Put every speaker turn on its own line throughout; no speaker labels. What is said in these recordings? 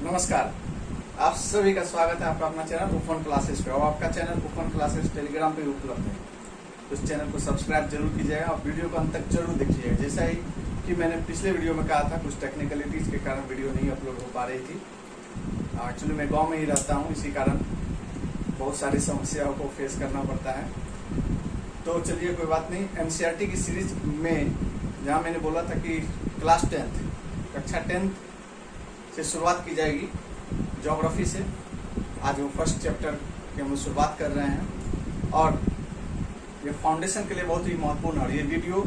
नमस्कार, आप सभी का स्वागत है आपका अपना चैनल उफन क्लासेस पे। और आपका चैनल उफन क्लासेस टेलीग्राम पे उपलब्ध है, तो उस चैनल को सब्सक्राइब जरूर कीजिएगा और वीडियो को अंत तक जरूर देखिएगा। जैसा ही कि मैंने पिछले वीडियो में कहा था, कुछ टेक्निकलिटीज के कारण वीडियो नहीं अपलोड हो पा रही थी। एक्चुअली मैं गाँव में ही रहता हूँ, इसी कारण बहुत सारी समस्याओं को फेस करना पड़ता है। तो चलिए कोई बात नहीं। एनसीईआरटी की सीरीज में जहाँ मैंने बोला था कि क्लास 10th कक्षा 10th से शुरुआत की जाएगी ज्योग्राफी से। आज वो फर्स्ट चैप्टर की हम शुरुआत कर रहे हैं और ये फाउंडेशन के लिए बहुत ही महत्वपूर्ण है और ये वीडियो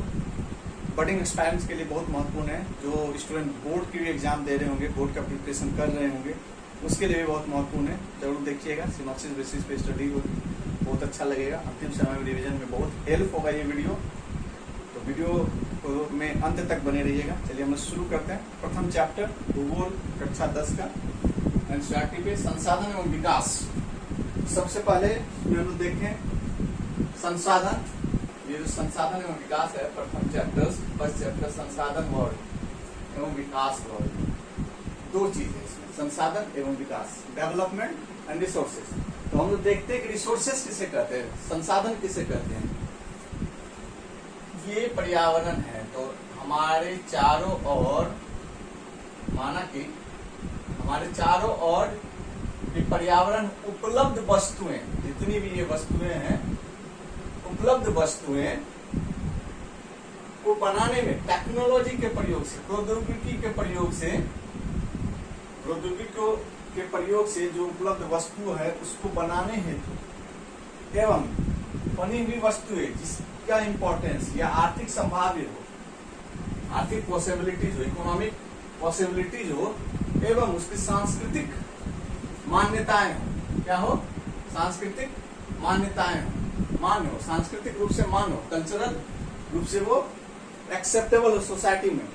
बडिंग एक्सपीरियंस के लिए बहुत महत्वपूर्ण है। जो स्टूडेंट बोर्ड की भी एग्जाम दे रहे होंगे, बोर्ड का प्रिपरेशन कर रहे होंगे, उसके लिए भी बहुत महत्वपूर्ण है। जरूर देखिएगा, सिनॉप्सिस बेसिस पे स्टडी होगी, बहुत अच्छा लगेगा। अंतिम समय में रिविजन में बहुत हेल्प होगा ये वीडियो, तो वीडियो में अंत तक बने रहिएगा। चलिए हम शुरू करते हैं। प्रथम चैप्टर भूगोल कक्षा 10 का एनसीईआरटी पे संसाधन एवं विकास। सबसे पहले हम लोग देखें संसाधन। ये जो संसाधन एवं विकास है, प्रथम चैप्टर फर्स्ट चैप्टर संसाधन वर्ड एवं विकास वर्ड, दो चीजें इसमें, संसाधन एवं विकास, डेवलपमेंट एंड रिसोर्सेज। तो हम लोग देखते हैं कि रिसोर्सेज किसे कहते हैं, संसाधन किसे कहते हैं। ये पर्यावरण है, तो हमारे चारों ओर, माना कि हमारे चारों ओर ये पर्यावरण उपलब्ध वस्तुएं, जितनी भी ये वस्तुएं हैं, उपलब्ध वस्तुएं को बनाने में टेक्नोलॉजी के प्रयोग से, प्रौद्योगिकी के प्रयोग से, प्रौद्योगिकी के प्रयोग से जो उपलब्ध वस्तु है उसको बनाने हेतु एवं बनी हुई वस्तुएं जिसका इंपॉर्टेंस या आर्थिक संभाव्य हो, आर्थिक पॉसिबिलिटीज हो, इकोनॉमिक पॉसिबिलिटीज हो, एवं उसकी सांस्कृतिक मान्यताएं हो। क्या हो? सांस्कृतिक मान्यताएं हो, मान्य हो, सांस्कृतिक रूप से मान्य हो, कल्चरल रूप से वो एक्सेप्टेबल हो सोसाइटी में,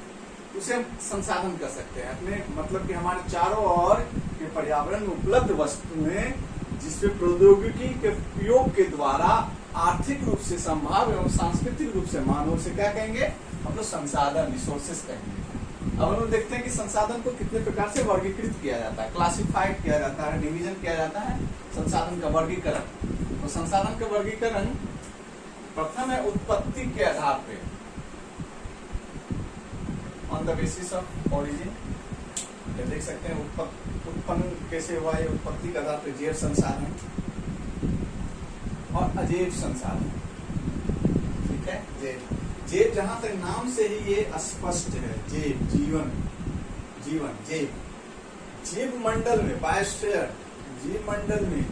उसे हम संसाधन कर सकते हैं। अपने मतलब कि हमारे चारों ओर के पर्यावरण में उपलब्ध वस्तुएं जिसपे प्रौद्योगिकी के उपयोग के द्वारा आर्थिक रूप से संभाव एवं सांस्कृतिक रूप से मानव से क्या कहेंगे हम लोग, संसाधन, रिसोर्सेज कहेंगे। अब हम लोग देखते हैं कि संसाधन को कितने प्रकार से वर्गीकृत किया जाता है, क्लासिफाइड किया जाता है, डिवीजन किया जाता है संसाधन का वर्गीकरण। तो संसाधन का वर्गीकरण प्रथम है उत्पत्ति के आधार पे, on the basis of origin. ये देख सकते हैं उत्पन्न कैसे हुआ, ये उत्पत्ति के आधार पे जैव संसाधन और अजैव संसाधन। ठीक है, जैव जहां तक नाम से ही ये स्पष्ट है, जैव जीवन, जीवन जैव, जैव मंडल में, बायोस्फीयर जीव मंडल में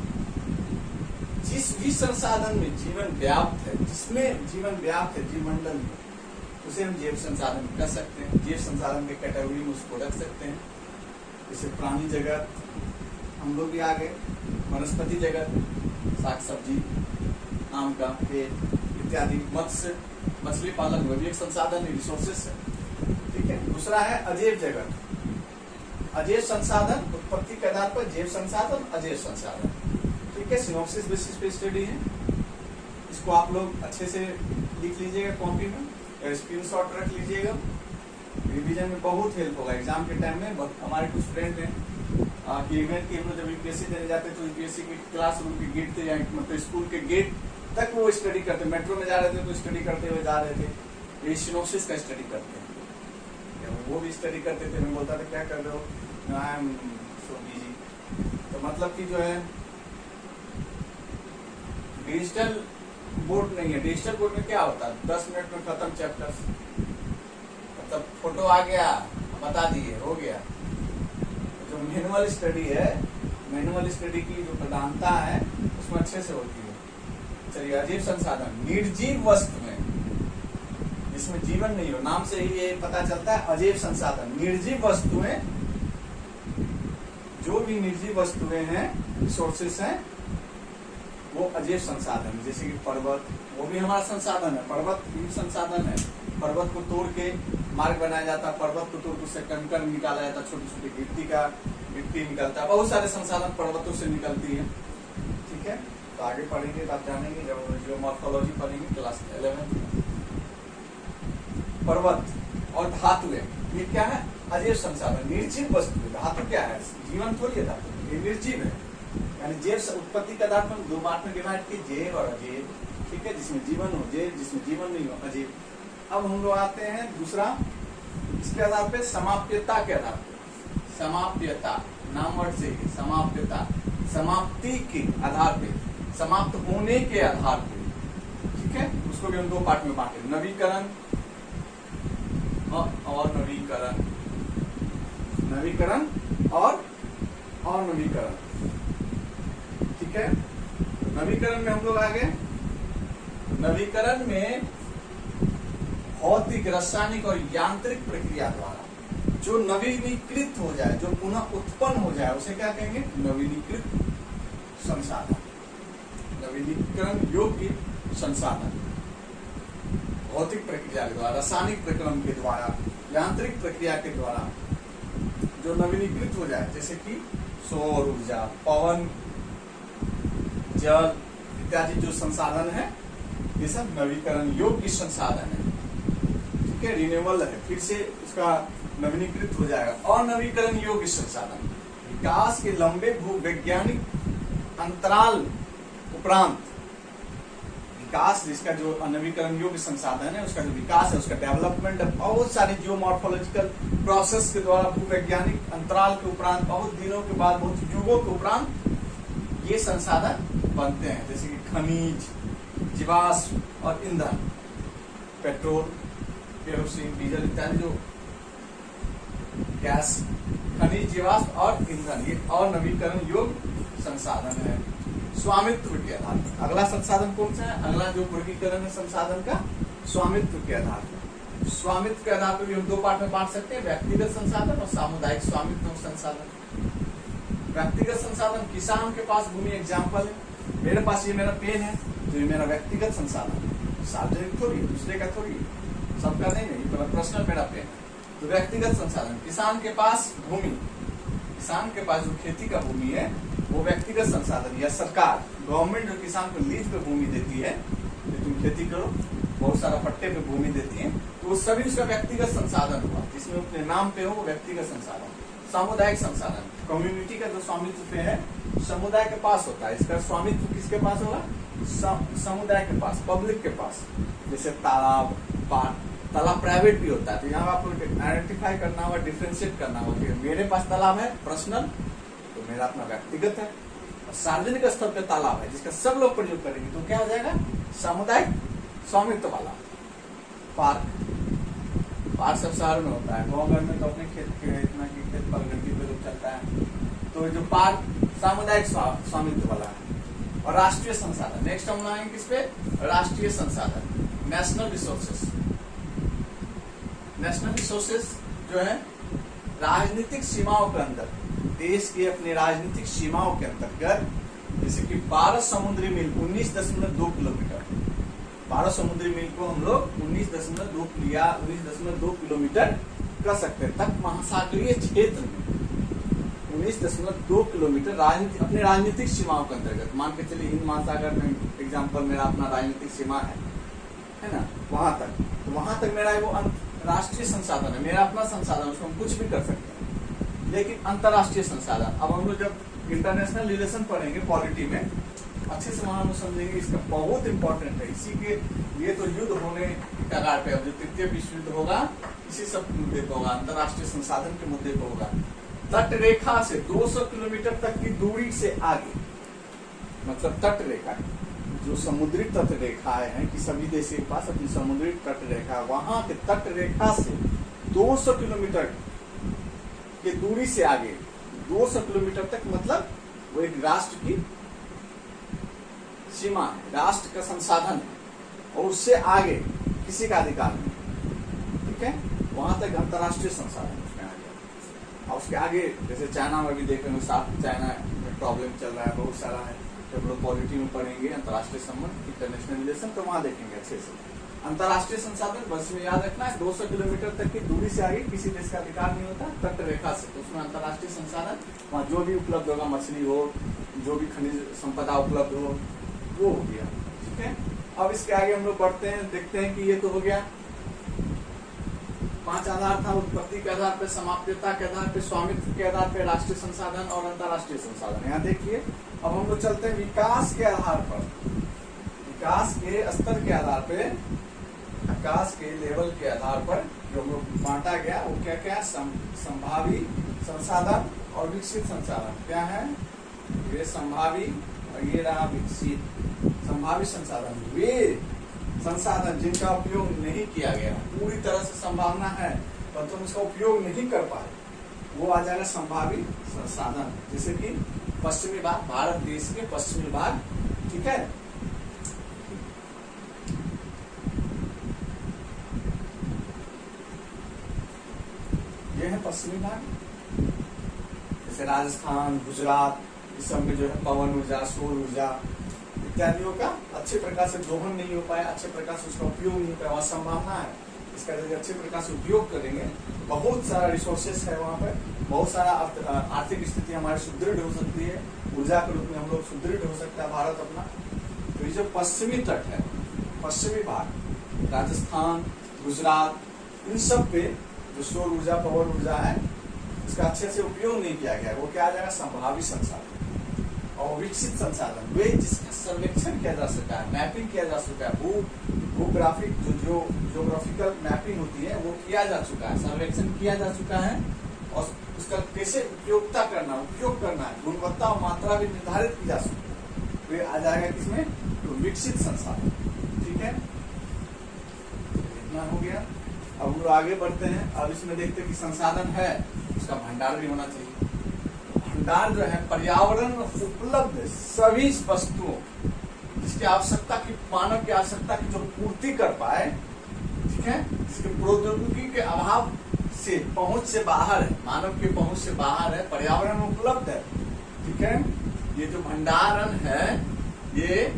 जिस भी संसाधन में जीवन व्याप्त है, जिसमें जीवन व्याप्त है जीव मंडल में, उसे हम जैव संसाधन कर सकते हैं। जैव संसाधन के कैटेगरी में उसको रख सकते हैं। जैसे प्राणी जगत, हम लोग भी आ गए, वनस्पति जगत, साग सब्जी, आम का पेड़ इत्यादि, मत्स्य, मछली पालन वो भी एक संसाधन, रिसोर्सेस है। ठीक है। दूसरा है अजैव जगत, अजैव संसाधन, उत्पत्ति के आधार पर जैव संसाधन, अजैव संसाधन। ठीक है, सिनॉप्सिस बेसिस पे स्टडी है, इसको आप लोग अच्छे से लिख लीजिएगा कॉपी में, स्क्रीनशॉट रख लीजिएगा, रिवीजन में बहुत हेल्प होगा एग्जाम के टाइम में। हमारे कुछ फ्रेंड हैं कि इवेंट के जब यूपीएससी देने जाते तो यूपीएससी के क्लासरूम के गेट थे, मतलब स्कूल के गेट तक वो स्टडी करते, मेट्रो में जा रहे थे तो स्टडी करते हुए जा रहे थे। ये सिनॉप्सिस का स्टडी करते हैं, वो भी स्टडी करते थे। मैं बोलता था क्या कर रहे हो, आई एम सो बिजी। तो मतलब कि जो है डिजिटल बोर्ड नहीं है। डिजिटल बोर्ड में क्या होता है, 10 मिनट में खत्म चैप्टर, मतलब फोटो आ गया, बता दिए, हो गया। जो मैनुअल स्टडी है, मैनुअल स्टडी की जो प्रधानता है उसमें अच्छे से होती है। चलिए, अजैव संसाधन, निर्जीव वस्तुएं जिसमें जीवन नहीं हो, नाम से ही ये पता चलता है अजैव संसाधन। निर्जीव वस्तुएं, जो भी निर्जीव वस्तुएं हैं, रिसोर्सेस हैं, वो अजैव संसाधन। जैसे कि पर्वत, वो भी हमारा संसाधन है, पर्वत भी संसाधन है। पर्वत को तोड़ के मार्ग बनाया जाता है, पर्वत को तोड़ के उससे कंकड़ निकाला जाता है, छोटी छोटी मिट्टी निकलता है, बहुत सारे संसाधन पर्वतों से निकलती है। ठीक है, तो आगे पढ़ेंगे तो आप जानेंगे, जब जियोमॉर्फोलॉजी पढ़ेंगे क्लास 11 में। पर्वत और धातुएं, ये क्या है, अजीव संसाधन, निर्जीव वस्तु। धातु क्या है? जीवन थोड़ी है धातु, ये निर्जीव है। यानी जैव उत्पत्ति का धातु दो पार्ट में डिवाइड की, जैव और अजैव, ठीक है, जिसमें जीवन हो जैव, जिसमें जीवन नहीं हो अजैव। अब हम लोग आते हैं दूसरा, इसके आधार पे समाप्यता के आधार पे, समाप्यता नाम वर्ड से ही, समाप्यता समाप्ति के आधार पे, समाप्त होने के आधार पे, ठीक है, उसको भी हम दो पार्ट में बांटे, नवीकरण और नवीकरण, नवीकरण और नवीकरण, ठीक है। नवीकरण में हम लोग आगे, नवीकरण में भौतिक, रासायनिक और यांत्रिक प्रक्रिया द्वारा जो नवीनीकृत हो जाए, जो पुनः उत्पन्न हो जाए, उसे क्या कहेंगे? नवीनीकृत संसाधन, नवीनीकरण योग्य संसाधन। भौतिक प्रक्रिया के द्वारा, रासायनिक प्रक्रम के द्वारा, यांत्रिक प्रक्रिया के द्वारा जो नवीनीकृत हो जाए, जैसे कि सौर ऊर्जा, पवन, जल इत्यादि जो संसाधन है, ये सब नवीकरण योग्य संसाधन है, ठीक है, रिन्यूएबल है, फिर से उसका नवीनीकृत हो जाएगा। अनवीकरण योग्य संसाधन, विकास के लंबे भूवैज्ञानिक अंतराल उपरांत, विकास जिसका जो अनवीकरण योग्य संसाधन है, उसका जो विकास है, उसका डेवलपमेंट है, बहुत सारे जियोमॉर्फोलॉजिकल प्रोसेस के द्वारा भूवैज्ञानिक अंतराल के उपरांत, बहुत दिनों के बाद, बहुत युगों के उपरांत ये संसाधन बनते हैं, जैसे कि खनिज, जीवाश्म और ईंधन, पेट्रोल, केरोसिन, डीजल इत्यादि जो गैस, खनिज, जीवाश्म और ईंधन, ये और नवीकरण योग्य संसाधन है स्वामित्व के आधार पर। अगला संसाधन कौन सा है? अगला जो वर्गीकरण है संसाधन का, स्वामित्व के आधार पर। स्वामित्व के आधार पर भी हम दो पार्ट में बांट सकते हैं, व्यक्तिगत संसाधन और सामुदायिक स्वामित्व संसाधन। व्यक्तिगत संसाधन, किसान के पास भूमि एग्जाम्पल है, मेरे पास ये मेरा पेन है, तो ये मेरा व्यक्तिगत संसाधन है, सार्वजनिक थोड़ी, दूसरे का थोड़ी, सबका नहीं है, ये पर्सनल मेरा पेन है, तो व्यक्तिगत संसाधन। किसान के पास भूमि, किसान के पास जो खेती का भूमि है वो व्यक्तिगत संसाधन, या सरकार, गवर्नमेंट जो किसान को लीज पे भूमि देती है, तो तुम खेती करो, बहुत सारा पट्टे पे भूमि देती है, तो वो सभी उसका व्यक्तिगत संसाधन हुआ, जिसमें अपने नाम पे हो वो व्यक्तिगत संसाधन। सामुदायिक संसाधन, कम्युनिटी का जो स्वामित्व पे है, समुदाय के पास होता है, इसका स्वामित्व किसके पास होगा? समुदाय के पास, पब्लिक के पास। जैसे तालाब, तालाब प्राइवेट भी होता है, तो यहाँ आपको आइडेंटिफाई करना होगा, डिफ्रेंशिएट करना होगा कि मेरे पास तालाब है पर्सनल, तो मेरा अपना व्यक्तिगत है, और सार्वजनिक स्तर पे तालाब है जिसका सब लोग प्रयोग करेंगे, तो क्या हो जाएगा? सामुदायिक स्वामित्व वाला। पार्क सब शहर में होता है, गाँव घर में तो अपने खेत के इतना की खेत पर गंदगी पे लोग चलता है, तो जो पार्क सामुदायिक स्वामित्व वाला है। और राष्ट्रीय संसाधन, नेक्स्ट हम आएंगे किस पे? राष्ट्रीय संसाधन, नेशनल रिसोर्सेस। नेशनल रिसोर्सेस जो है राजनीतिक सीमाओं के अंदर, देश के अपने राजनीतिक सीमाओं के अंतर्गत, जैसे कि 12 समुद्री मील 19.2 किलोमीटर, 12 समुद्री मील को हम लोग 19.2 किलोमीटर कर सकते हैं तक महासागरीय क्षेत्र में 19.2 किलोमीटर अपने राजनीतिक सीमाओं के अंतर्गत, मान के चलिए हिंद महासागर में एग्जाम्पल मेरा अपना राजनीतिक सीमा है ना, वहां तक, तो वहां तक मेरा वो राष्ट्रीय संसाधन है, मेरा अपना संसाधन, उसको हम कुछ भी कर सकते हैं। लेकिन अंतरराष्ट्रीय संसाधन, अब हम लोग जब इंटरनेशनल रिलेशन पढ़ेंगे पॉलिटी में, अच्छे से वहां हम समझेंगे, इसका बहुत इंपॉर्टेंट है। इसी के लिए तो युद्ध होने के कगार पे, अब जो तृतीय विश्व युद्ध होगा इसी सब मुद्दे पे होगा, अंतरराष्ट्रीय संसाधन के मुद्दे पे होगा। तट रेखा से 200 किलोमीटर तक की दूरी से आगे, मतलब तट रेखा, जो समुद्री तट रेखाएं हैं कि सभी देशों के पास अपनी समुद्री तट रेखा, वहां के तट रेखा से 200 किलोमीटर की दूरी से आगे, 200 किलोमीटर तक, मतलब वो एक राष्ट्र की सीमा है, राष्ट्र का संसाधन है, और उससे आगे किसी का अधिकार नहीं, ठीक है, वहां तक अंतरराष्ट्रीय संसाधन उसमें आ गया। और उसके आगे जैसे चाइना में भी देखेंगे, साथ चाइना में प्रॉब्लम चल रहा है, बहुत सारा है, जब लोग पॉलिटी में पढ़ेंगे अंतरराष्ट्रीय संबंध, इंटरनेशनल रिलेशन, तो वहां देखेंगे अच्छे से। अंतरराष्ट्रीय संसाधन बस में याद रखना है, 200 किलोमीटर तक की दूरी से आगे किसी देश का अधिकार नहीं होता तट रेखा से, तो उसमें अंतरराष्ट्रीय संसाधन, वहाँ जो भी उपलब्ध होगा, मछली हो, जो भी खनिज संपदा उपलब्ध हो, वो हो गया, ठीक है। अब इसके आगे हम लोग बढ़ते हैं, देखते हैं कि ये तो हो गया 5 आधार था, उत्पत्ति के आधार पे, समाप्यता के आधार पे, स्वामित्व के आधार पे, राष्ट्रीय संसाधन और अंतर्राष्ट्रीय संसाधन। यहाँ देखिए अब हम लोग चलते हैं विकास के आधार पर, विकास के स्तर के आधार पे, विकास के लेवल के आधार पर जो बांटा गया वो क्या क्या, संभावी संसाधन और विकसित संसाधन। क्या है ये संभावी और ये रहा विकसित। संभावी संसाधन वे संसाधन जिनका उपयोग नहीं किया गया, पूरी तरह से संभावना है परंतु तो उसका उपयोग नहीं कर पाए, वो आ जाएगा संभावी संसाधन। जैसे कि पश्चिमी भाग, भारत देश के पश्चिमी भाग, ठीक है, ये है पश्चिमी भाग, जैसे राजस्थान, गुजरात, इस सब में जो है पवन ऊर्जा, सौर ऊर्जा इत्यादियों का अच्छे प्रकार से दोहन नहीं हो पाया, अच्छे प्रकार से उसका उपयोग नहीं हो पाया, वहाँ संभावना है। इसका यदि अच्छे प्रकार से उपयोग करेंगे बहुत सारा रिसोर्सेस है वहाँ पर, बहुत सारा आर्थिक स्थिति हमारी सुदृढ़ हो सकती है, ऊर्जा के रूप में हम लोग सुदृढ़ हो सकता है भारत अपना। तो ये जो पश्चिमी तट है, पश्चिमी भाग, राजस्थान, गुजरात, इन सब पे जो सौर ऊर्जा, पवन ऊर्जा है, इसका अच्छे से उपयोग नहीं किया गया, वो क्या आ जाएगा, संभावी संसाधन। और विकसित संसाधन वे जिसका सर्वेक्षण किया जा सका है, मैपिंग किया जा चुका है, भूग्राफिक जो जियोग्राफिकल मैपिंग होती है वो किया जा चुका है, सर्वेक्षण किया जा चुका है, और उसका कैसे उपयोग करना है, गुणवत्ता और मात्रा भी निर्धारित की जा सकती है, तो ये आ जाएगा किसमें, तो विकसित संसाधन। ठीक है, इतना हो गया। अब हम आगे बढ़ते हैं। अब इसमें देखते हैं कि संसाधन है, उसका भंडार भी होना चाहिए। भंडार जो है पर्यावरण में उपलब्ध सभी वस्तुओं जिसकी आवश्यकता की, मानव की आवश्यकता की जो पूर्ति कर पाए, ठीक है, जिसके प्रौद्योगिकी के अभाव से, पहुंच से बाहर है, मानव के पहुंच से बाहर है, पर्यावरण में उपलब्ध है। ठीक है, ये जो भंडारण है ये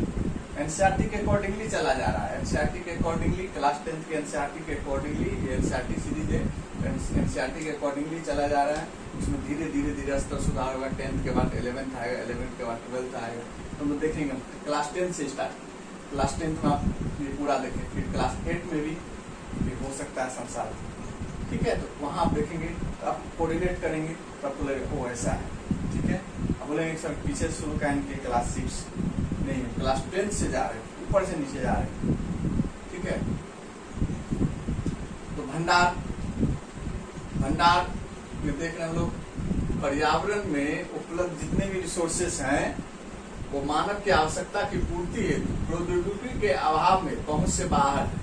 एनसीईआरटी के अकॉर्डिंगली चला जा रहा है, एनसीईआरटी के अकॉर्डिंगली, क्लास 10 के एनसीईआरटी के अकॉर्डिंगली, ये एनसीईआरटी सीरीज है, एनसीईआरटी के अकॉर्डिंगली चला जा रहा है। उसमें धीरे धीरे स्तर सुधार होगा, 10th के बाद 11th आएगा, 11th के बाद 12th आएगा, तो हम देखेंगे क्लास 10 से स्टार्ट, क्लास 10th में आप ये पूरा देखें, फिर क्लास 8 में भी ये हो सकता है संसाधन। ठीक है, तो वहाँ आप देखेंगे, आप कोऑर्डिनेट करेंगे तब तो लगेगा वो ऐसा है। ठीक है, अब बोलेंगे सर पीछे शुरू का इनके क्लास 6 नहीं, क्लास 10 से जा रहे हैं, ऊपर से नीचे जा रहे हैं। ठीक है, तो भंडार में देख रहे हैं हम लोग, पर्यावरण में उपलब्ध जितने भी रिसोर्सेस हैं वो मानव की आवश्यकता की पूर्ति हेतु प्रौद्योगिकी के अभाव में पहुंच से बाहर है।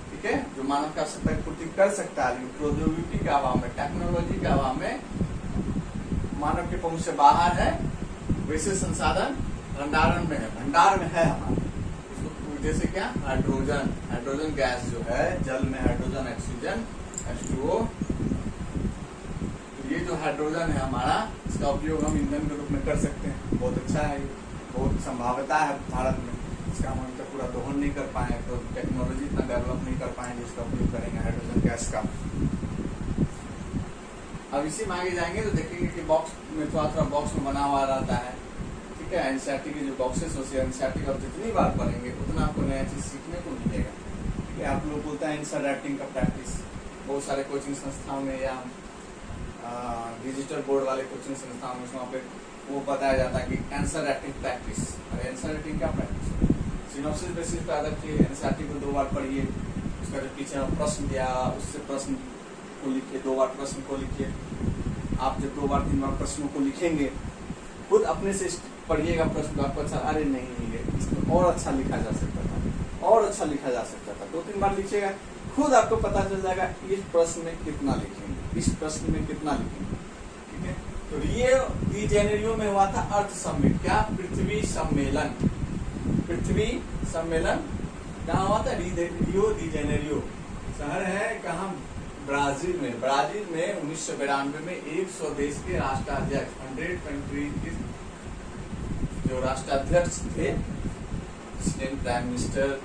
ठीक है, जो मानव की आवश्यकता की पूर्ति कर सकता है लेकिन प्रौद्योगिकी के अभाव में, टेक्नोलॉजी के अभाव में मानव के पहुंच से बाहर है, वैसे संसाधन भंडारण में है, भंडार में है हमारा। जैसे क्या, हाइड्रोजन गैस जो है, जल में हाइड्रोजन, ऑक्सीजन, H2O, ये जो हाइड्रोजन है हमारा, इसका उपयोग हम ईंधन के रूप में कर सकते हैं। बहुत अच्छा है, बहुत संभावना है भारत में, इसका हम तक पूरा दोहन नहीं कर पाए, तो टेक्नोलॉजी इतना डेवलप नहीं कर पाएंगे, इसका उपयोग करेंगे हाइड्रोजन गैस का। अब इसी में आगे जाएंगे तो देखेंगे कि बॉक्स में थोड़ा बॉक्स में बना हुआ रहता है। ठीक है, एनसीईआरटी के जो बॉक्सेस होते हैं, एनसीईआरटी का जितनी बार पढ़ेंगे उतना आपको नया चीज सीखने को मिलेगा। ठीक है, आप लोग बोलते हैं आंसर राइटिंग का प्रैक्टिस, बहुत सारे कोचिंग संस्थाओं में या डिजिटल बोर्ड वाले कोचिंग संस्थाओं में वहाँ पे वो बताया जाता है कि आंसर राइटिंग प्रैक्टिस। अरे आंसर राइटिंग क्या प्रैक्टिस, सिनॉप्सिस बेसिस पे आदत की एनसीईआरटी को 2 बार पढ़िए, उसका जो पीछे प्रश्न दिया उससे प्रश्न को लिखिए, 2 बार प्रश्न को लिखिए। आप जब 2 बार 3 बार प्रश्नों को लिखेंगे, खुद अपने से पढ़िएगा प्रश्न को, आपको अच्छा, अरे नहीं ये इसमें और अच्छा लिखा जा सकता था, और अच्छा लिखा जा सकता था, 2-3 बार लिखिएगा, खुद आपको पता चल जाएगा इस प्रश्न में कितना लिखेंगे, इस प्रश्न में कितना लिखेंगे। ठीक है, तो रियो डी जेनेरियो में हुआ था अर्थ समिट, क्या, पृथ्वी सम्मेलन। पृथ्वी सम्मेलन कहाँ हुआ था, रियो डी जेनेरियो शहर है कहाँ, ब्राजील में। ब्राजील में 1992 में 100 देश के राष्ट्राध्यक्ष, 100 कंट्री के जो राष्ट्राध्यक्ष थे, प्राइम मिनिस्टर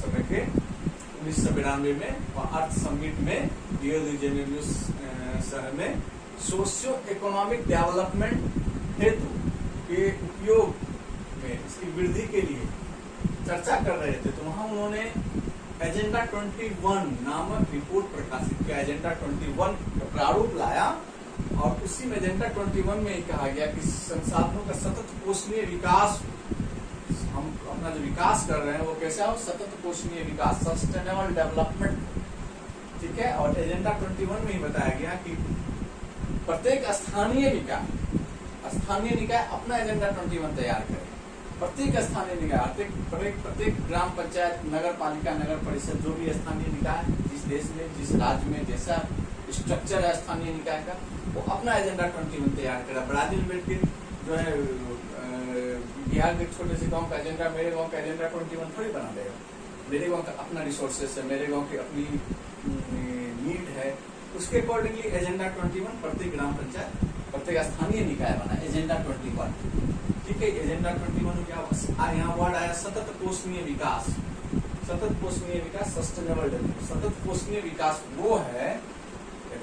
समय के, 1992 में अर्थ समिट में रियो डी जेनेरियो शहर में सोशियो इकोनॉमिक डेवलपमेंट हेतु के उपयोग में, इसकी वृद्धि के लिए चर्चा कर रहे थे। तो वहां उन्होंने एजेंडा 21 नामक रिपोर्ट प्रकाशित किया। एजेंडा 21 का प्रारूप लाया और उसी में एजेंडा 21 में कहा गया कि संसाधनों का सतत पोषणीय विकास, हम अपना जो विकास कर रहे हैं वो कैसा हो, सतत पोषणीय विकास, सस्टेनेबल डेवलपमेंट, ठीक है। और एजेंडा 21 में ही बताया गया कि प्रत्येक स्थानीय निकाय अपना एजेंडा 21 तैयार करे। प्रत्येक स्थानीय निकाय, प्रत्येक ग्राम पंचायत, नगर पालिका, नगर परिषद, जो भी स्थानीय निकाय जिस देश में, जिस राज्य में जैसा स्ट्रक्चर है स्थानीय निकाय का, वो अपना एजेंडा 21 तैयार करा। ब्राजील में जो है बिहार के छोटे से गांव का एजेंडा, मेरे गांव का एजेंडा 21 थोड़ी बना देगा। मेरे गांव का अपना रिसोर्सेस है, मेरे गांव की अपनी नीड है, उसके अकॉर्डिंगली एजेंडा 21 प्रत्येक ग्राम पंचायत, प्रत्येक स्थानीय निकाय बना एजेंडा 21, ठीक है। एजेंडा 21 में क्या यहाँ वर्ड आया, सतत पोषणीय विकास। सतत पोषणीय विकास, सस्टेनेबल डेवलपमेंट। सतत पोषणीय विकास वो है,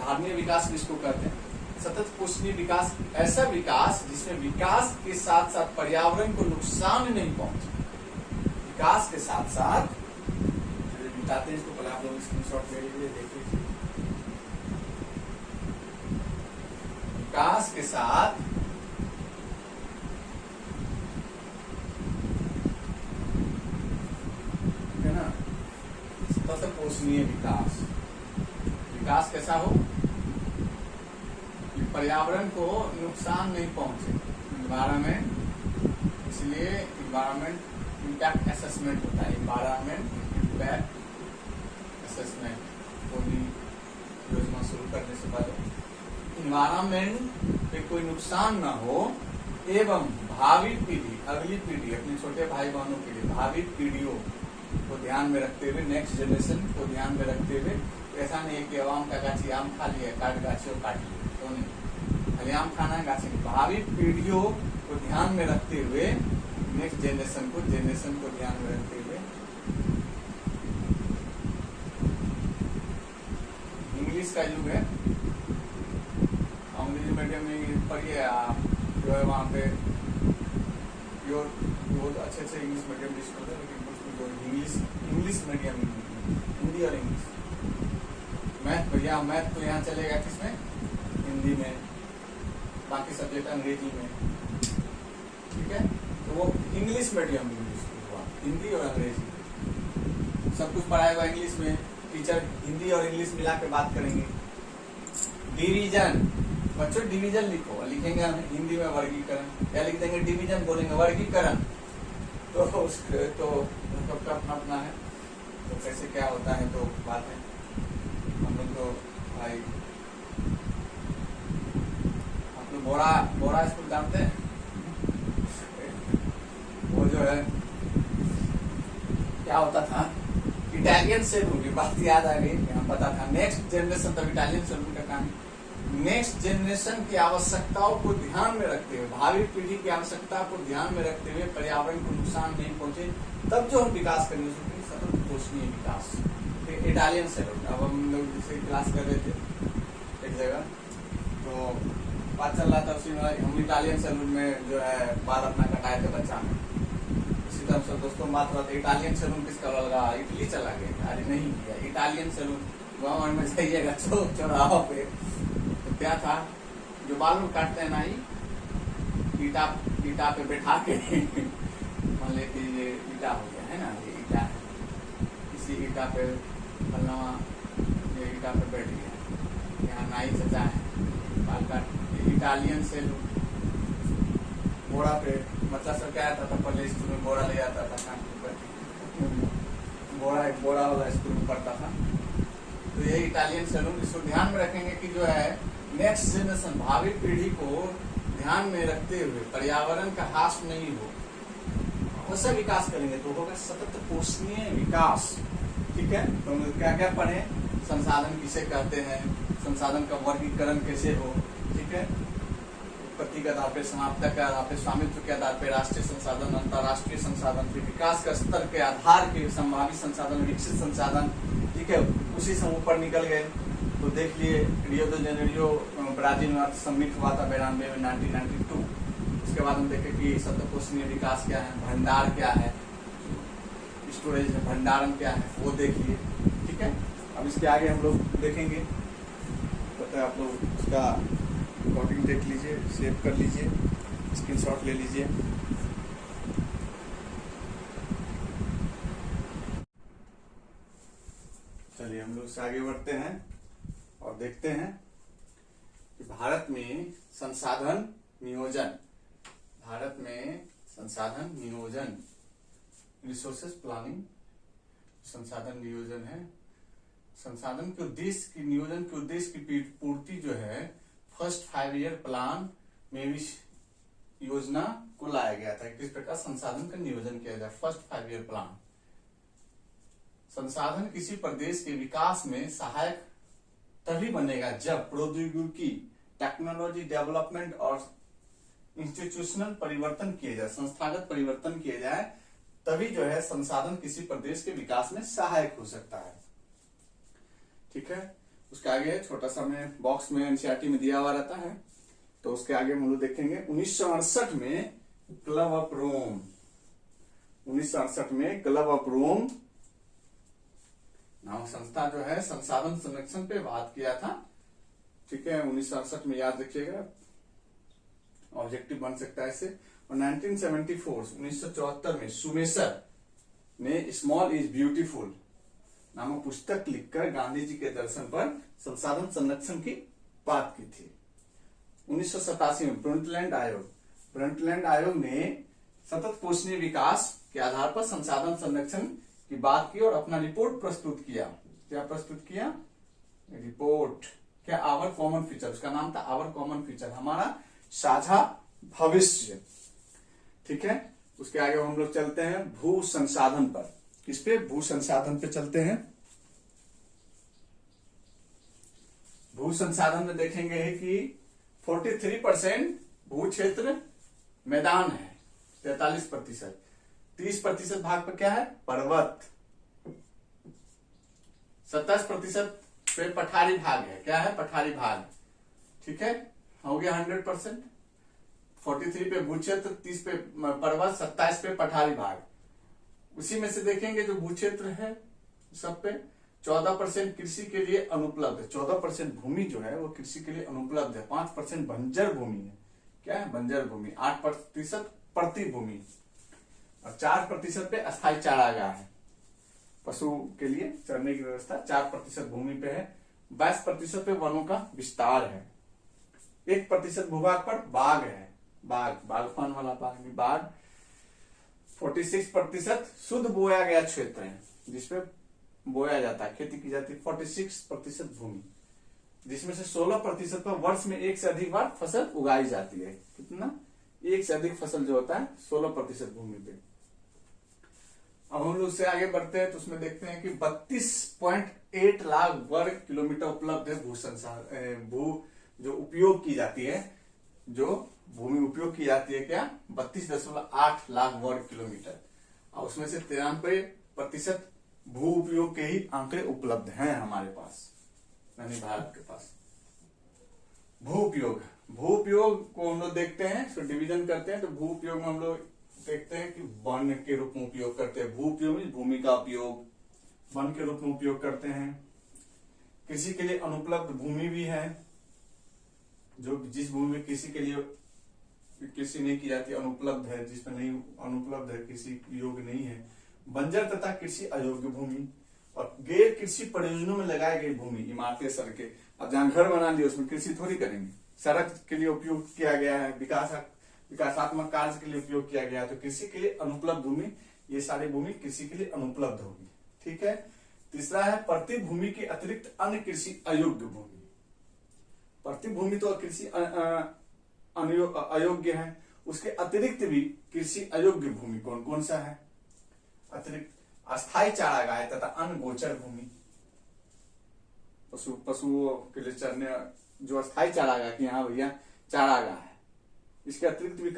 धारणीय विकास जिसको कहते हैं। सतत पोषणीय विकास ऐसा विकास जिसमें विकास के साथ साथ पर्यावरण को नुकसान नहीं पहुंचे। विकास के साथ साथ बताते हैं इसको, पहले आप लोग स्क्रीनशॉट ले लीजिए, देख लीजिए। विकास के साथ है ना, सतत पोषणीय विकास। विकास कैसा हो, पर्यावरण को नुकसान नहीं पहुंचे, इन्वायरमेंट, इसलिए इन्वायरमेंट इम्पैक्ट असेसमेंट होता है। इन्वायरमेंट इम्पैक्ट असेसमेंट कोई योजना शुरू करने से पहले इन्वायरमेंट पे कोई नुकसान ना हो एवं भावी पीढ़ी, अगली पीढ़ी, अपने छोटे भाई बहनों के लिए, भावी पीढ़ियों को ध्यान में रखते हुए, नेक्स्ट जनरेशन को ध्यान में रखते हुए, ऐसा नहीं है कि आम का गाछी आम खा लिया, काट गाछी काट लिया, तो नहीं, खाली आम खाना है, गाछी नहीं। भावी पीढ़ियों को ध्यान में रखते हुए, नेक्स्ट जनरेशन को ध्यान में रखते हुए, इंग्लिश का युग है, अंग्रेजी मीडियम में पढ़िए आप, जो है वहाँ पे प्योर बहुत अच्छे इंग्लिश मीडियम स्कूल है, लेकिन कुछ जो इंग्लिश मीडियम, हिंदी और इंग्लिश, मैथ भैया, मैथ तो यहाँ चलेगा किसमें, हिंदी में, बाकी सब्जेक्ट अंग्रेजी में, ठीक है। तो वो इंग्लिश मीडियम स्कूल हुआ, हिंदी और अंग्रेजी सब कुछ पढ़ाएगा इंग्लिश में, टीचर हिंदी और इंग्लिश मिला के बात करेंगे। डिवीजन, बच्चों डिवीजन लिखो, लिखेंगे हिंदी में वर्गीकरण, या लिख देंगे डिवीजन, बोलेंगे वर्गीकरण, तो उसके तो सबका अपना अपना है, तो कैसे क्या होता है तो बात है। हम लोग तो भाई, आप लोग बोरा स्कूल जानते हैं, वो जो है क्या होता था, इटालियन सैलून की बात याद आ गई, यहाँ पता था। नेक्स्ट जनरेशन, तब इटालियन सैलून का काम, नेक्स्ट जनरेशन की आवश्यकताओं को ध्यान में रखते हुए, भावी पीढ़ी की आवश्यकता को ध्यान में रखते हुए, पर्यावरण को नुकसान नहीं पहुंचे, तब जो हम विकास करेंगे उसमें सतत पोषणीय विकास। इटालियन सैलून, अब हम लोग जैसे क्लास कर रहे थे एक जगह, तो बात चल रहा था उसी में, हम इटालियन सैलून में जो है बाल अपना कटाए थे बच्चा में, इसी तरह से दोस्तों बात रहा था, इटालियन सैलून किसका लगा, इटली चला गया, अरे नहीं किया, इटालियन सैलून गाँव में जाइएगा चौराहों पे, तो क्या था, जो बाल काटते हैं ना, ईटा पे बैठा के मान ले कि ये ईटा हो गया है ना, ये ईटा है, इसी ईटा पे फलना, ये ईटा पे बैठ गया, यहाँ नाई चचा है, बाल काट, इटालियन सैलून। बोरा पे बच्चा सब क्या आता था, पहले स्कूल में बोरा ले आता था, कान के बोरा, एक बोरा वाला स्कूल में पढ़ता था, तो ये इटालियन सैलून, इसको ध्यान में रखेंगे कि जो है नेक्स्ट जनरेशन, भावी पीढ़ी को ध्यान में रखते हुए, पर्यावरण का ह्रास नहीं हो, वैसा विकास करेंगे तो होगा सतत पोषणीय विकास, ठीक है। तो हम क्या क्या पढ़े, संसाधन किसे कहते हैं, संसाधन का वर्गीकरण कैसे हो, ठीक है, उत्पत्ति के आधार पे, समाप्ति के आधार पे, स्वामित्व के आधार पे, राष्ट्रीय संसाधन, अंतर्राष्ट्रीय संसाधन, फिर विकास का स्तर के आधार के संभावित संसाधन, विकसित संसाधन, ठीक है। उसी से ऊपर निकल गए, तो देख लिए रियो दे जेनेरियो ब्राजील में समिट हुआ था 92 में, 1992। उसके बाद हम देखे कि सतत पोषणीय विकास क्या है, भंडार क्या है, स्टोरेज है, भंडारण क्या है वो देखिए। ठीक है, अब इसके आगे हम लोग देखेंगे, पता है आप लोग उसका रिकॉर्डिंग देख लीजिए, सेव कर लीजिए, स्क्रीनशॉट ले लीजिए। चलिए हम लोग से आगे बढ़ते हैं और देखते हैं कि भारत में संसाधन नियोजन, भारत में संसाधन नियोजन, रिसोर्सेस प्लानिंग, संसाधन नियोजन है, संसाधन के उद्देश्य की, नियोजन के उद्देश्य की पूर्ति जो है फर्स्ट 5 ईयर प्लान में भी योजना को लाया गया था। किस प्रकार संसाधन का नियोजन किया जाए, फर्स्ट 5 ईयर प्लान। संसाधन किसी प्रदेश के विकास में सहायक तभी बनेगा जब प्रौद्योगिकी, टेक्नोलॉजी डेवलपमेंट और इंस्टीट्यूशनल परिवर्तन किए जाए, संस्थागत परिवर्तन किए जाए, तभी जो है संसाधन किसी प्रदेश के विकास में सहायक हो सकता है। ठीक है, उसके आगे छोटा सा में बॉक्स में एनसीईआरटी में दिया हुआ रहता है, तो उसके आगे हम लोग देखेंगे 1968 में क्लब ऑफ रोम, 1968 में क्लब ऑफ रोम नामक संस्था जो है संसाधन संरक्षण पे बात किया था। ठीक है, 1968 में याद रखिएगा, ऑब्जेक्टिव बन सकता है इससे। और 1974 में सुमेशर ने स्मॉल इज ब्यूटीफुल नामक पुस्तक लिखकर गांधी जी के दर्शन पर संसाधन संरक्षण की बात की थी। 1987 में ब्रंटलैंड आयोग ने सतत पोषणीय विकास के आधार पर संसाधन संरक्षण की बात की और अपना रिपोर्ट प्रस्तुत किया। क्या प्रस्तुत किया? रिपोर्ट। क्या? आवर कॉमन फ्यूचर, उसका नाम था आवर कॉमन फ्यूचर, हमारा साझा भविष्य। ठीक है, उसके आगे हम लोग चलते हैं भू संसाधन पर। किस पे? भू संसाधन पे चलते हैं। भू संसाधन में देखेंगे कि 43% भू क्षेत्र मैदान है, 43%, 30% भाग पर क्या है? पर्वत, 27% पे पठारी भाग है। क्या है? पठारी भाग। ठीक है, हो गया 100%। 43 पे भू क्षेत्र, 30 पे पर्वत, 27 पे पठारी भाग। उसी में से देखेंगे जो भू क्षेत्र है सब पे 14% कृषि के लिए अनुपलब्ध है। 14% भूमि जो है वो कृषि के लिए अनुपलब्ध है। 5% बंजर भूमि है। क्या है? बंजर भूमि। 8% प्रति भूमि और 4% पे अस्थायी चारागाह है, पशु के लिए चरने की व्यवस्था 4% भूमि पे है। 22% पे वनों का विस्तार है। 1% भूभाग पर बाग है, बागवान वाला बाग नहीं, बाग। 46% शुद्ध बोया गया क्षेत्र है, जिसपे बोया जाता है, खेती की जाती है। 46% भूमि, जिसमें से 16% पर वर्ष में एक से अधिक बार फसल उगाई जाती है। कितना? एक से अधिक फसल जो होता है 16% भूमि पे। अब हम लोग उससे आगे बढ़ते हैं तो उसमें देखते हैं कि 32.8 लाख वर्ग किलोमीटर उपलब्ध है भू जो उपयोग की जाती है, जो भूमि उपयोग की जाती है। क्या? 32.8 लाख वर्ग किलोमीटर। और उसमें से 93% भू उपयोग के ही आंकड़े उपलब्ध हैं हमारे पास, यानी भारत के पास। भू उपयोग को हम लोग देखते हैं, इसको डिवीजन करते हैं। तो भू उपयोग में हम लोग देखते हैं कि वन के रूप में उपयोग करते हैं। भू उपयोग में भूमि का उपयोग वन के रूप में उपयोग करते हैं। कृषि के लिए अनुपलब्ध भूमि भी है, जो जिस भूमि में कृषि के लिए कृषि नहीं की जाती, अनुपलब्ध है, जिसमें नहीं अनुपलब्ध है, कृषि योग्य नहीं है। बंजर तथा कृषि अयोग्य भूमि और गैर कृषि परियोजनाओं में लगाई गई भूमि, इमारतें, सड़कें। अब जहां घर बना लिया उसमें कृषि थोड़ी करेंगे, सड़क के लिए उपयोग किया गया है, विकासात्मक कार्य के लिए उपयोग किया गया है, तो कृषि के लिए अनुपलब्ध भूमि, ये सारी भूमि कृषि के लिए अनुपलब्ध होगी। ठीक है, तीसरा है प्रति भूमि के अतिरिक्त अन्य कृषि अयोग्य भूमि। प्रति भूमि तो कृषि अयोग्य है, उसके अतिरिक्त भी कृषि अयोग्य भूमि कौन कौन सा है? अतिरिक्त अस्थायी चारागाह तथा अन्य गोचर भूमि, पशुओं के लिए चरने जो अस्थायी चारागाह की, यहाँ भैया चारागाह है। इसके अतिरिक्त भी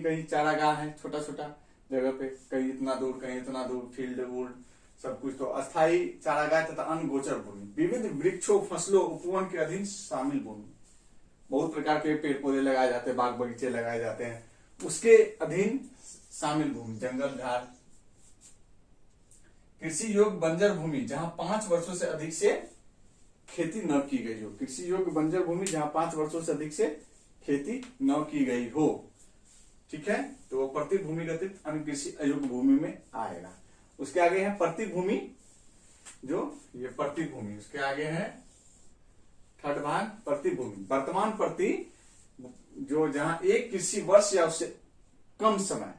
कहीं चारागाह है, छोटा छोटा जगह पे, कहीं इतना दूर, कहीं इतना दूर, फील्ड वूल्ड सब कुछ। तो अस्थायी चारागाह तथा अन्य गोचर भूमि, विविध वृक्षों, फसलों, उपवन के अधीन शामिल भूमि। बहुत प्रकार के पेड़ पौधे लगाए जाते हैं, बाग बगीचे लगाए जाते हैं, उसके अधीन शामिल भूमि, जंगल झाड़। कृषि योग्य बंजर भूमि जहां 5 वर्षों से अधिक से खेती न की गई हो। कृषि योग्य बंजर भूमि जहां 5 वर्षों से अधिक से खेती न की गई हो, ठीक है, तो वो प्रतिभूमिगत अन्य कृषि अयोग्य भूमि में आएगा। उसके आगे है प्रतिभूमि, जो ये प्रतिभूमि, उसके आगे है थर्ड भाग प्रतिभूमि, वर्तमान प्रति, जो जहां एक कृषि वर्ष या उससे कम समय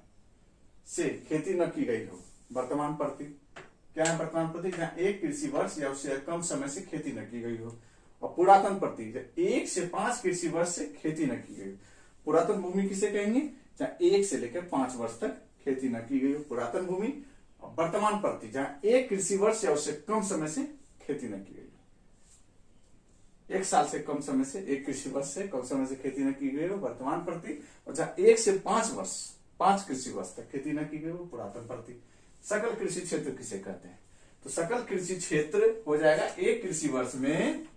से खेती न की गई हो। वर्तमान प्रति क्या है? वर्तमान प्रति जहां एक कृषि वर्ष या उससे कम समय से खेती न की गई हो। और पुरातन प्रति 1 से 5 कृषि वर्ष से खेती न की गई हो। पुरातन भूमि किसे कहेंगे? जहां 1 से लेकर 5 वर्ष तक खेती न की गई हो, पुरातन भूमि। और वर्तमान प्रति जहां 1 कृषि वर्ष या उससे कम समय से खेती न की गई हो। 1 साल से कम समय से, 1 कृषि वर्ष से कम समय से खेती न की गई हो, वर्तमान प्रति। और जहां 1 से 5 वर्ष, 5 कृषि वर्ष तक खेती न की गई हो, पुरातन प्रति। सकल कृषि क्षेत्र किसे कहते हैं? तो सकल कृषि क्षेत्र हो जाएगा एक कृषि वर्ष में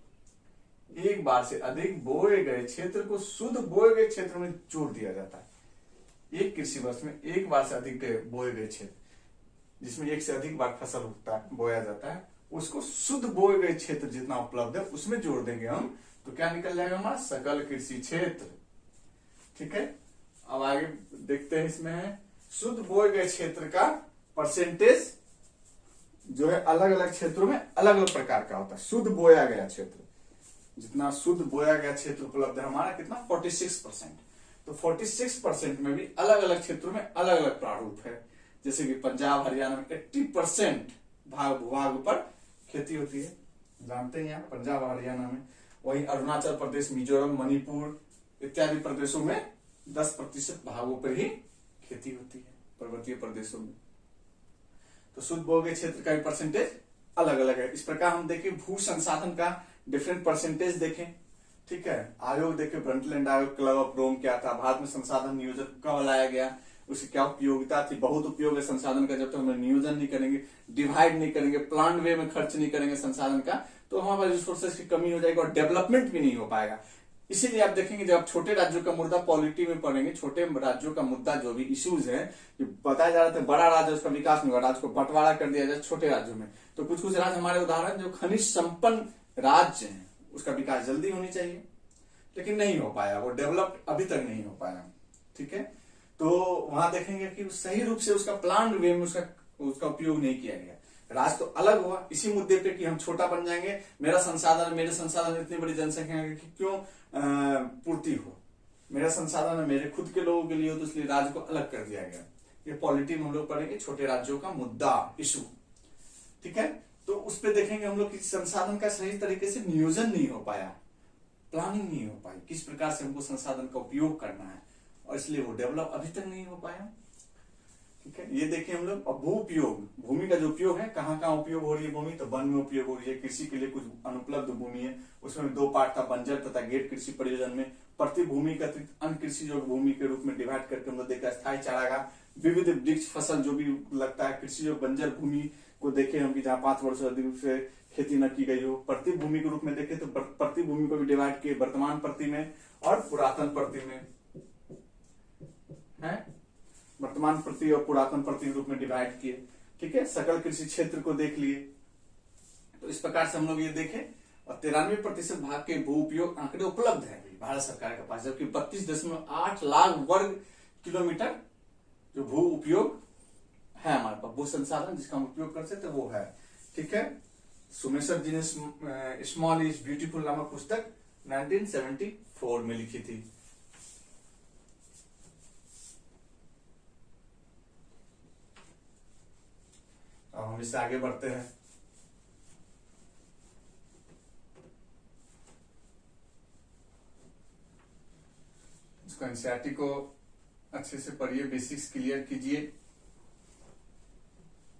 एक बार से अधिक बोए गए क्षेत्र को शुद्ध बोए गए क्षेत्र में जोड़ दिया जाता है। एक कृषि वर्ष में एक बार से अधिक बोए गए क्षेत्र, जिसमें 1 से अधिक बार फसल उगता है, बोया जाता है, उसको शुद्ध बोए गए क्षेत्र जितना उपलब्ध है उसमें जोड़ देंगे हम, तो क्या निकल जाएगा हमारा? सकल कृषि क्षेत्र। ठीक है, अब आगे देखते हैं। इसमें है शुद्ध बोए गए क्षेत्र का परसेंटेज जो है अलग अलग क्षेत्रों में अलग अलग प्रकार का होता है। शुद्ध बोया गया क्षेत्र, जितना शुद्ध बोया गया क्षेत्र उपलब्ध है हमारा कितना? 46%। तो 46% में भी अलग अलग क्षेत्रों में अलग अलग प्रारूप है। जैसे कि पंजाब हरियाणा में 80% भूभाग पर खेती होती है, जानते हैं यहाँ पंजाब हरियाणा में। वहीं अरुणाचल प्रदेश, मिजोरम, मणिपुर इत्यादि प्रदेशों में 10% भागों पर ही खेती होती है, पर्वतीय प्रदेशों में। तो शुद्ध बोए गए क्षेत्र का भी परसेंटेज अलग अलग है। इस प्रकार हम देखें भू संसाधन का डिफरेंट परसेंटेज देखें, ठीक है। आयोग देखें, ब्रंटलैंड आयोग, क्लब ऑफ रोम क्या था, भारत में संसाधन नियोजन कब लाया गया, उसकी क्या उपयोगिता थी। बहुत उपयोग है संसाधन का, जब तक हम नियोजन नहीं करेंगे, डिवाइड नहीं करेंगे, प्लान वे में खर्च नहीं करेंगे संसाधन का, तो हमारे रिसोर्सेज की कमी हो जाएगी और डेवलपमेंट भी नहीं हो पाएगा। इसीलिए आप देखेंगे जब आप छोटे राज्यों का मुद्दा पॉलिटी में पढ़ेंगे, छोटे राज्यों का मुद्दा जो भी इश्यूज है, बताया जा रहा था बड़ा राज्य उसका विकास नहीं हुआ, राज्य को बंटवारा कर दिया जाए छोटे राज्यों में। तो कुछ कुछ राज्य हमारे उदाहरण जो खनिज संपन्न राज्य हैं उसका विकास जल्दी होनी चाहिए, लेकिन नहीं हो पाया, वो डेवलप अभी तक नहीं हो पाया। ठीक है, तो वहां देखेंगे कि सही रूप से उसका प्लान वे में उसका उपयोग नहीं किया गया। राज्य तो अलग हुआ इसी मुद्दे पे कि हम छोटा बन जाएंगे, मेरे संसाधन इतनी बड़ी जनसंख्या है कि क्यों पूर्ति हो, मेरा संसाधन है मेरे खुद के लोगों के लिए हो, तो इसलिए राज्य को अलग कर दिया गया। ये पॉलिटी में हम लोग पढ़ेंगे छोटे राज्यों का मुद्दा, इशू। ठीक है, तो उस पर देखेंगे हम लोग कि संसाधन का सही तरीके से नियोजन नहीं हो पाया, प्लानिंग नहीं हो पाई, किस प्रकार से हमको संसाधन का उपयोग करना है, और इसलिए वो डेवलप अभी तक नहीं हो पाया। ठीक है, ये देखिए हम लोग। अब भू उपयोग, भूमि का जो उपयोग है, कहाँ कहाँ उपयोग हो रही है भूमि, तो वन में उपयोग हो रही है, कृषि के लिए कुछ अनुपलब्ध भूमि है, उसमें 2 पार्ट था, बंजर तथा गेट कृषि परियोजना में। प्रतिभूमि का अन्य कृषि योग्य भूमि के रूप में डिवाइड करके हम लोग देखा। स्थायी चारागाह, विविध वृक्ष फसल जो भी लगता है, कृषि योग्य बंजर भूमि को देखे हम कि जहाँ 5 वर्ष से अधिक से खेती न की गई हो। प्रतिभूमि के रूप में देखे तो प्रतिभूमि को भी डिवाइड किए वर्तमान प्रति में और पुरातन प्रति में है, वर्तमान प्रति और पुरातन प्रति के रूप में डिवाइड किए। ठीक है, सकल कृषि क्षेत्र को देख लिए। तो इस प्रकार से हम लोग ये देखें, और 93% भाग के भू उपयोग आंकड़े उपलब्ध है भारत सरकार के पास, जबकि 32.8 लाख वर्ग किलोमीटर जो भू उपयोग है हमारे पास, भू संसाधन जिसका हम उपयोग कर सकते वो है। ठीक है, सुमेशर जी ने स्मॉल इज ब्यूटीफुल नामक पुस्तक 1974 में लिखी थी। अब हम इससे आगे बढ़ते हैं। इसको एनसीईआरटी को अच्छे से पढ़िए, बेसिक्स क्लियर कीजिए,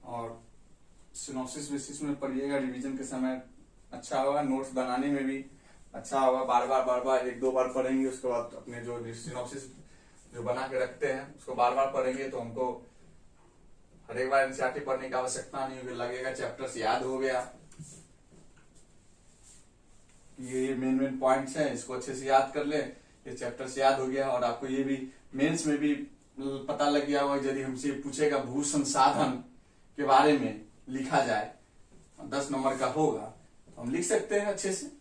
और सिनॉप्सिस बेसिस में पढ़िएगा। रिवीजन के समय अच्छा होगा, नोट्स बनाने में भी अच्छा होगा। बार बार 1-2 बार पढ़ेंगे, उसके बाद अपने जो सिनॉप्सिस जो बना के रखते हैं उसको बार बार पढ़ेंगे, तो हमको हर एक बार एनसीईआरटी पढ़ने की आवश्यकता नहीं होगी, लगेगा चैप्टर्स याद हो गया, ये मेन पॉइंट्स हैं, इसको अच्छे से याद कर ले, ये चैप्टर्स याद हो गया। और आपको ये भी मेंस में भी पता लग गया होगा, यदि हमसे पूछेगा भू संसाधन के बारे में लिखा जाए, 10 नंबर का होगा तो हम लिख सकते हैं अच्छे से।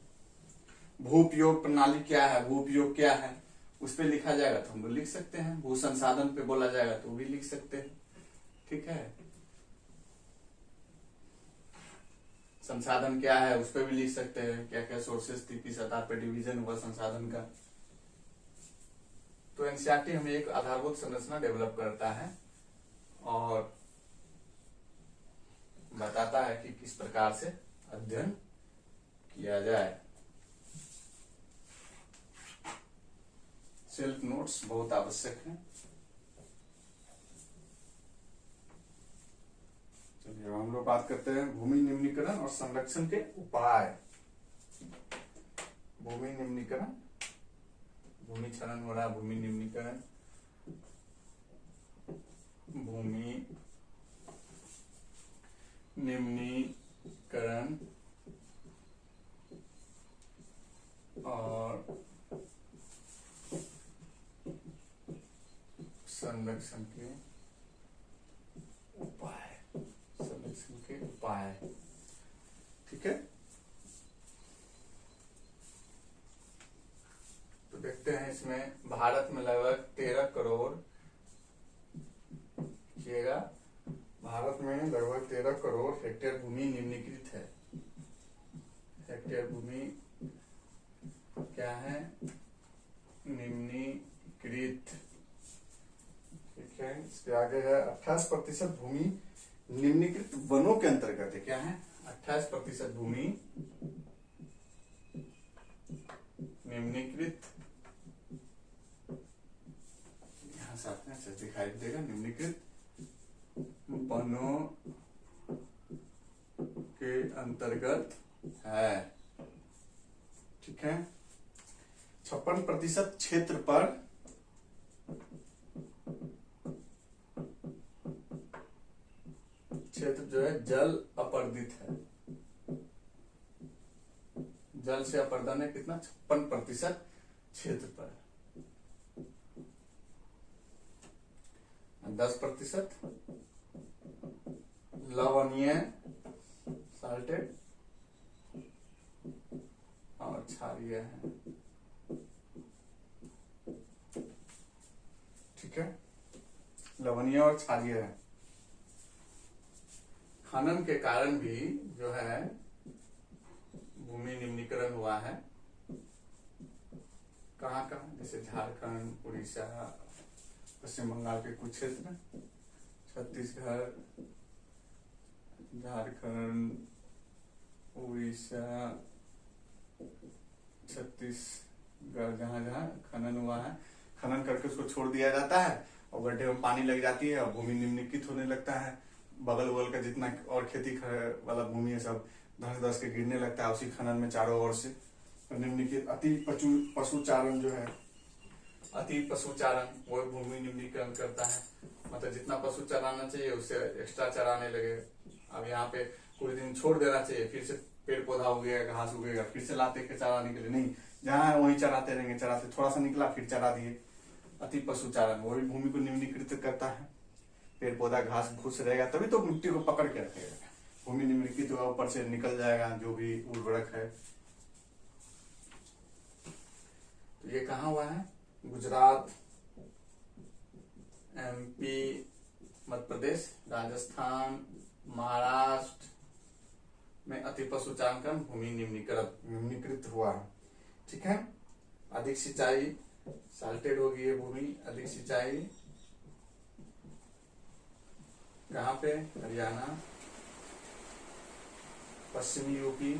भू उपयोग प्रणाली क्या है, भू उपयोग क्या है, उस पर लिखा जाएगा तो हम लोग लिख सकते हैं। भू संसाधन पे बोला जाएगा तो भी लिख सकते हैं। ठीक है, संसाधन क्या है उस पर भी लिख सकते हैं, क्या क्या सोर्सेस थी, किस आधार पर डिवीजन हुआ संसाधन का। तो एनसीईआरटी हमें एक आधारभूत संरचना डेवलप करता है और बताता है कि किस प्रकार से अध्ययन किया जाए। सेल्फ नोट्स बहुत आवश्यक है। चलिए हम लोग बात करते हैं भूमि निम्नीकरण और संरक्षण के उपाय। भूमि निम्नीकरण, भूमि क्षरण हो रहा है, भूमि निम्नीकरण, भूमि निम्नीकरण और संरक्षण के उपाय, संरक्षण के उपाय। ठीक है, तो देखते हैं इसमें भारत में लगभग 13 करोड़, भारत में लगभग 13 करोड़ हेक्टेयर भूमि निम्नीकृत है। हेक्टेयर भूमि क्या है, निम्नीकृत। ठीक है, इसके आगे है 28% भूमि निम्नीकृत वनों के अंतर्गत है। क्या है, 28% भूमि निम्नीकृत, यहां साथ में अच्छा दिखाई देगा, निम्नीकृत वनों के अंतर्गत है। ठीक है, 56% क्षेत्र पर क्षेत्र जो है जल अपर्दित है। जल से अपर्दन है कितना, 56% क्षेत्र पर। 10% लवणीय, साल्टेड और क्षारीय है। ठीक है, लवणीय और क्षारीय है। खनन के कारण भी जो है भूमि निम्नीकरण हुआ है। कहाँ कहाँ, जैसे झारखंड, उड़ीसा, पश्चिम बंगाल के कुछ क्षेत्र, छत्तीसगढ़, झारखंड, उड़ीसा, छत्तीसगढ़, जहां जहां खनन हुआ है, खनन करके उसको छोड़ दिया जाता है और गड्ढे में पानी लग जाती है और भूमि निम्नीकृत होने लगता है। बगल बगल का जितना और खेती वाला भूमि है सब धस धस के गिरने लगता है उसी खनन में चारों ओर से। निम्नीकृत अति पशुचारण जो है, अति पशुचारण वो भूमि निम्नीकरण करता है। मतलब जितना पशु चराना चाहिए उससे एक्स्ट्रा चराने लगे। अब यहाँ पे कुछ दिन छोड़ देना चाहिए, फिर से पेड़ पौधा उगेगा, घास उगेगा, फिर से लाते के चराने के लिए नहीं, जहाँ है वहीं चराते रहेंगे, चराते थोड़ा सा निकला फिर चरा दिए। अति पशुचारण वो भी भूमि को निम्नीकृत करता है। पेड़ पौधा घास फूस रहेगा तभी तो मिट्टी को पकड़ के रखेगा। भूमि निम्नीकृत होगा, ऊपर से निकल जाएगा जो भी उर्वरक है। तो ये कहाँ हुआ है, गुजरात, एमपी, मध्य प्रदेश, राजस्थान, महाराष्ट्र में अति पशुचारण का भूमि निम्नीकृत हुआ है। ठीक है, अधिक सिंचाई, साल्टेड होगी ये भूमि, अधिक सिंचाई कहाँ पे, हरियाणा, पश्चिमी यूपी।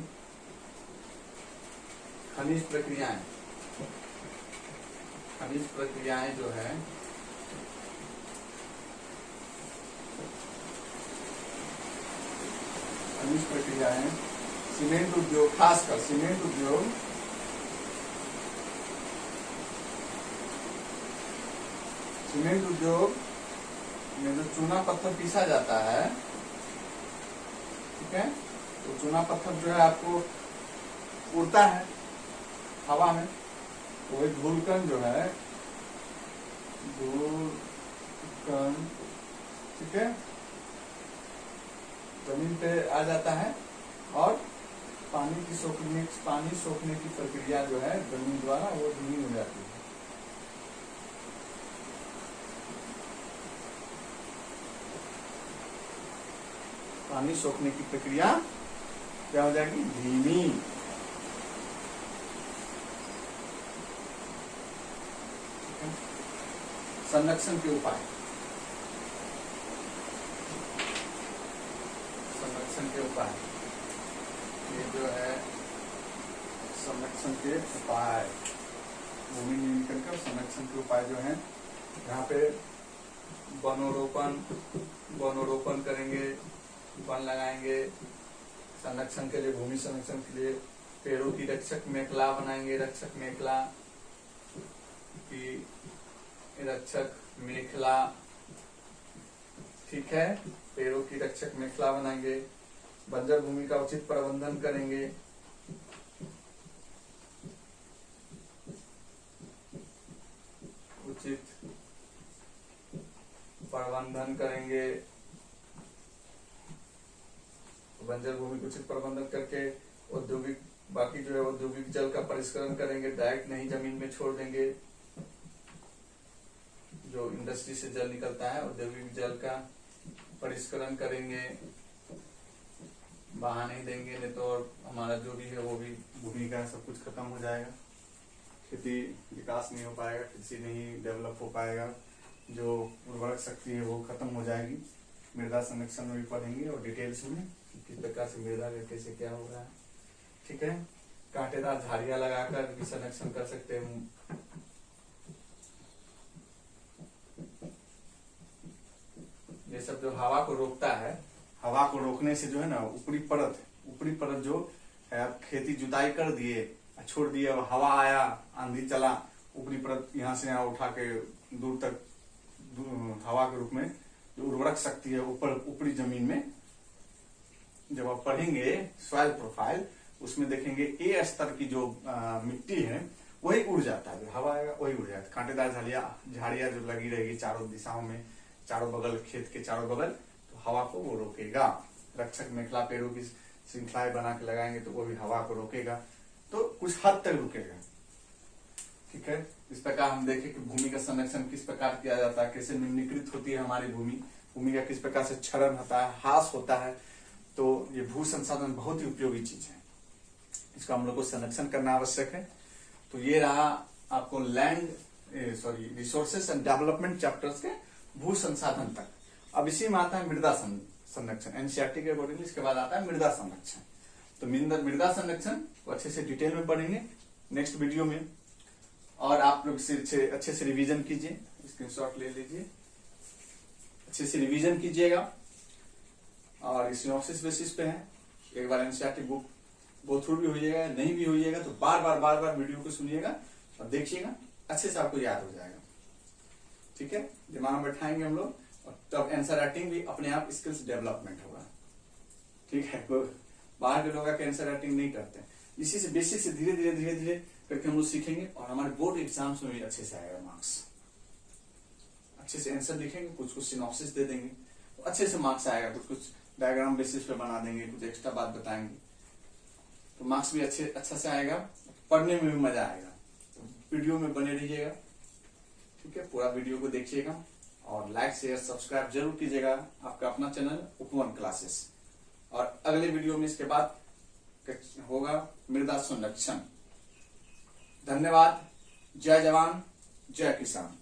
खनिज प्रक्रियाएं, खनिज प्रक्रियाएं जो है खनिज प्रक्रियाएं, सीमेंट उद्योग, खासकर सीमेंट उद्योग, सीमेंट उद्योग में जो चूना पत्थर पीसा जाता है, ठीक है, तो चूना पत्थर जो है आपको उड़ता है हवा में, तो वही धूलकण जो है, धूलकण, ठीक है, जमीन पे आ जाता है और पानी सोखने की प्रक्रिया जो है जमीन द्वारा वो धीमी हो जाती है। पानी सोखने की प्रक्रिया क्या हो जाएगी? धीमी। संरक्षण के उपाय, संरक्षण के उपाय, ये जो है संरक्षण के उपाय, भूमि नियंत्रण का संरक्षण के उपाय जो है, यहाँ पे वनोरोपण करेंगे, वन लगाएंगे। संरक्षण के लिए, भूमि संरक्षण के लिए पेड़ों की रक्षक मेखला बनाएंगे, रक्षक मेखला की रक्षक मेखला, ठीक है, पेड़ों की रक्षक मेखला बनाएंगे। बंजर भूमि का उचित प्रबंधन करेंगे। उचित प्रबंधन करेंगे, बंजर भूमि को उचित प्रबंधन करके औद्योगिक, बाकी जो है औद्योगिक जल का परिष्करण करेंगे, डायरेक्ट नहीं जमीन में छोड़ देंगे। जो इंडस्ट्री से जल निकलता है औद्योगिक जल का परिष्करण करेंगे, बहा नहीं देंगे, नहीं तो हमारा जो भी है वो भी भूमि का सब कुछ खत्म हो जाएगा, खेती विकास नहीं हो पाएगा, कृषि नहीं डेवलप हो पाएगा, जो उर्वरक शक्ति है वो खत्म हो जाएगी। मृदा संरक्षण में भी पढ़ेंगे और डिटेल्स में किस प्रकार से मृदा का कैसे क्या हो रहा है, ठीक है। कांटेदार झाड़ियां लगाकर भी संरक्षण कर सकते हैं। ये सब जो हवा को रोकता है, हवा को रोकने से जो है ना ऊपरी परत जो है, खेती जुताई कर दिए, छोड़ दिए, अब हवा आया, आंधी चला, ऊपरी परत यहाँ से यहाँ उठा के दूर तक हवा के रूप में जो उर्वरक शक्ति है ऊपर ऊपरी जमीन में, जब आप पढ़ेंगे सॉइल प्रोफाइल, उसमें देखेंगे ए स्तर की जो मिट्टी है वही उड़ जाता है, हवा आएगा वही उड़ जाता है। कांटेदार झाड़ियां जो लगी रहेगी चारों दिशाओं में, चारों बगल, खेत के चारों बगल, तो हवा को वो रोकेगा। रक्षक मेखला पेड़ों की श्रृंखलाएं बना के लगाएंगे तो वो भी हवा को रोकेगा, तो कुछ हद तक रुकेगा, ठीक है। इस प्रकार हम देखें कि भूमि का संरक्षण किस प्रकार किया जाता है, कैसे निम्नीकृत होती है हमारी भूमि का किस प्रकार से क्षरण होता है, ह्रास होता है। तो ये भू संसाधन बहुत ही उपयोगी चीज है, इसका हम लोग को संरक्षण करना आवश्यक है। तो ये रहा आपको रिसोर्सेस एंड डेवलपमेंट चैप्टर्स के भू संसाधन तक। अब इसी में आता है मृदा संरक्षण, एनसीईआरटी के अकॉर्डिंग। इसके बाद आता है मृदा संरक्षण। तो मृदा संरक्षण को अच्छे से डिटेल में पढ़ेंगे नेक्स्ट वीडियो में, और आप लोग अच्छे से रिवीजन कीजिए, स्क्रीनशॉट ले लीजिए, अच्छे से रिवीजन कीजिएगा। और सिनॉप्सिस बेसिस पे है, एक बार एनसीईआरटी बुक गो थ्रू भी होइएगा, नहीं भी होइएगा तो बार बार वीडियो को सुनिएगा और देखिएगा, अच्छे से आपको याद हो जाएगा, ठीक है। दिमाग में बैठाएंगे हम लोग, और तब आंसर राइटिंग भी अपने आप स्किल्स डेवलपमेंट होगा, ठीक है। बाहर के लोग आंसर राइटिंग नहीं करते, इसी से बेसिक से धीरे धीरे करके हम लोग सीखेंगे, और हमारे बोर्ड एग्जाम्स में भी अच्छे से आएगा मार्क्स। अच्छे से आंसर लिखेंगे, कुछ सिनॉप्सिस दे देंगे तो अच्छे से मार्क्स आएगा, कुछ डायग्राम बेसिस पे बना देंगे, कुछ एक्स्ट्रा बात बताएंगे तो मार्क्स भी अच्छा से आएगा, पढ़ने में भी मजा आएगा। तो वीडियो में बने रहिएगा, ठीक है। पूरा वीडियो को देखिएगा और लाइक शेयर सब्सक्राइब जरूर कीजिएगा, आपका अपना चैनल उपवन क्लासेस। और अगले वीडियो में इसके बाद होगा मृदा संरक्षण। धन्यवाद। जय जवान जय किसान।